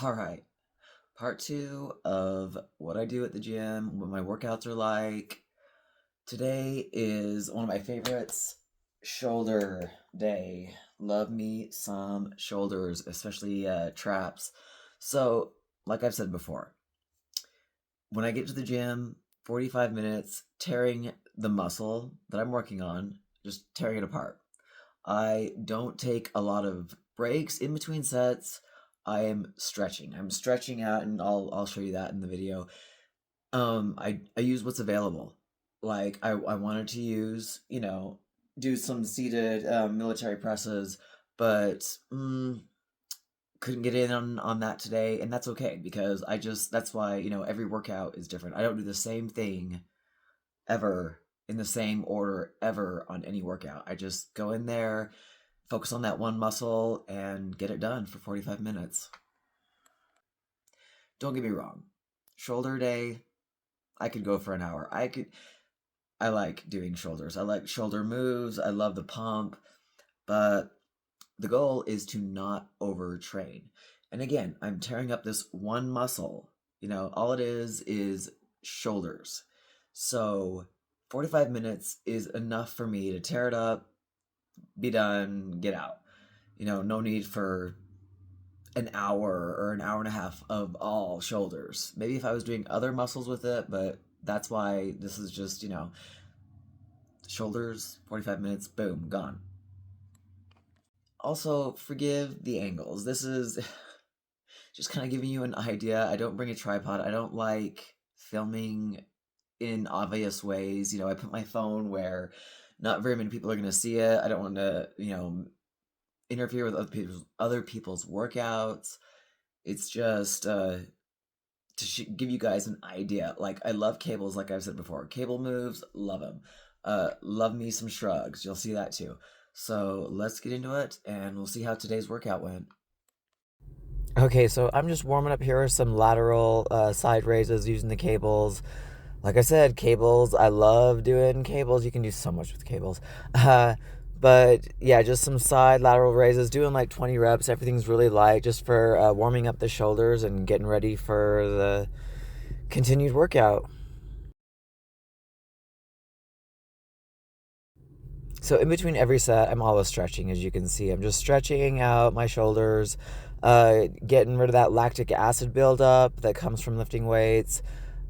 All right. Part two of what I do at the gym, what my workouts are like. Today is one of my favorites, shoulder day. Love me some shoulders, especially traps. So, like I've said before, when I get to the gym, 45 minutes tearing the muscle that I'm working on, just tearing it apart. I don't take a lot of breaks in between sets. I am stretching. I'm stretching out, and I'll show you that in the video. I use what's available. Like I wanted to use, do some seated military presses, but couldn't get in on that today, and that's okay because that's why every workout is different. I don't do the same thing ever in the same order ever on any workout. I just go in there, focus on that one muscle, and get it done for 45 minutes. Don't get me wrong. Shoulder day, I could go for an hour. I like doing shoulders. I like shoulder moves. I love the pump, but the goal is to not overtrain. And again, I'm tearing up this one muscle. All it is shoulders. So 45 minutes is enough for me to tear it up, be done, get out. No need for an hour or an hour and a half of all shoulders. Maybe if I was doing other muscles with it, but that's why this is just, shoulders, 45 minutes, boom, gone. Also, forgive the angles. This is just kind of giving you an idea. I don't bring a tripod. I don't like filming in obvious ways. I put my phone where not very many people are going to see it. I don't want to, interfere with other people's workouts. It's just to give you guys an idea. Like, I love cables, like I've said before. Cable moves, love them. Love me some shrugs. You'll see that too. So let's get into it, and we'll see how today's workout went. Okay, so I'm just warming up here some lateral side raises using the cables. Like I said, cables, I love doing cables. You can do so much with cables. But yeah, just some side lateral raises, doing like 20 reps. Everything's really light just for warming up the shoulders and getting ready for the continued workout. So in between every set, I'm always stretching, as you can see. I'm just stretching out my shoulders, getting rid of that lactic acid buildup that comes from lifting weights.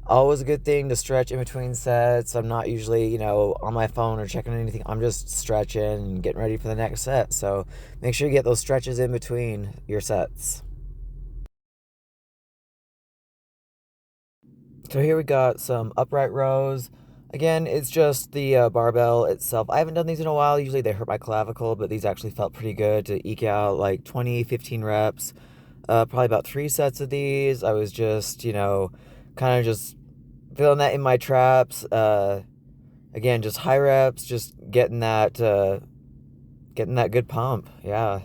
Always a good thing to stretch in between sets. I'm not usually, on my phone or checking anything. I'm just stretching and getting ready for the next set. So make sure you get those stretches in between your sets. So here we got some upright rows. Again, it's just the barbell itself. I haven't done these in a while. Usually they hurt my clavicle, but these actually felt pretty good to eke out like 20, 15 reps. Probably about 3 sets of these. I was just, kind of just feeling that in my traps. Again, just high reps, just getting that good pump. Yeah.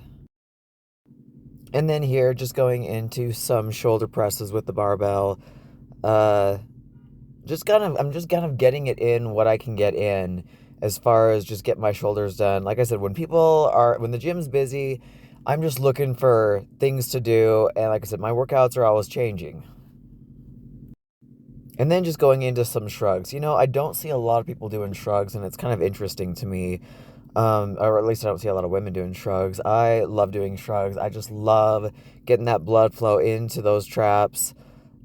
And then here, just going into some shoulder presses with the barbell. Uh, I'm just kind of getting it in what I can get in as far as just get my shoulders done. Like I said, when the gym's busy, I'm just looking for things to do. And like I said, my workouts are always changing. And then just going into some shrugs. I don't see a lot of people doing shrugs, and it's kind of interesting to me. Or at least I don't see a lot of women doing shrugs. I love doing shrugs. I just love getting that blood flow into those traps.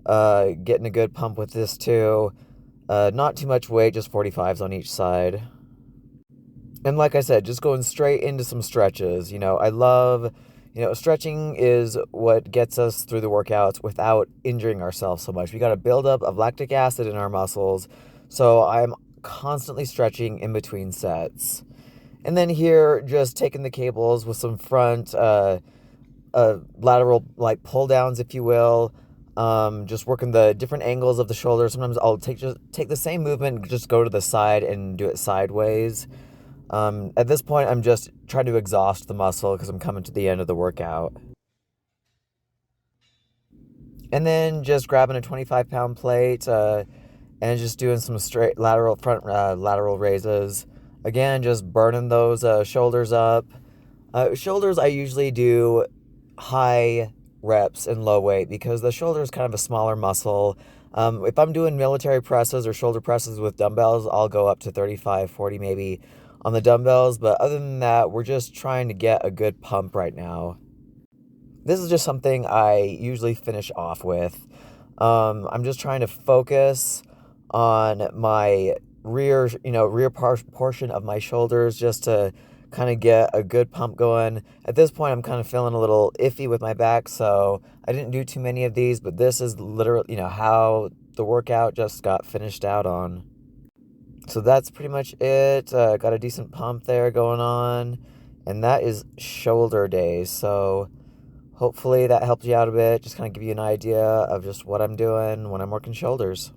Getting a good pump with this too. Not too much weight, just 45s on each side. And like I said, just going straight into some stretches. I love, stretching is what gets us through the workouts without injuring ourselves so much. We got a buildup of lactic acid in our muscles. So I'm constantly stretching in between sets. And then here, just taking the cables with some front lateral like pull downs, if you will. Just working the different angles of the shoulder. Sometimes I'll take the same movement and just go to the side and do it sideways. At this point, I'm just trying to exhaust the muscle because I'm coming to the end of the workout. And then just grabbing a 25-pound plate and just doing some straight lateral raises. Again, just burning those shoulders up. Shoulders, I usually do high reps in low weight because the shoulder is kind of a smaller muscle. If I'm doing military presses or shoulder presses with dumbbells, I'll go up to 35, 40 maybe on the dumbbells. But other than that, we're just trying to get a good pump right now. This is just something I usually finish off with. I'm just trying to focus on my portion of my shoulders just to kind of get a good pump going. At this point, I'm kind of feeling a little iffy with my back, so I didn't do too many of these, but this is literally, how the workout just got finished out on. So that's pretty much it. Got a decent pump there going on, and that is shoulder day. So hopefully that helps you out a bit, just kind of give you an idea of just what I'm doing when I'm working shoulders.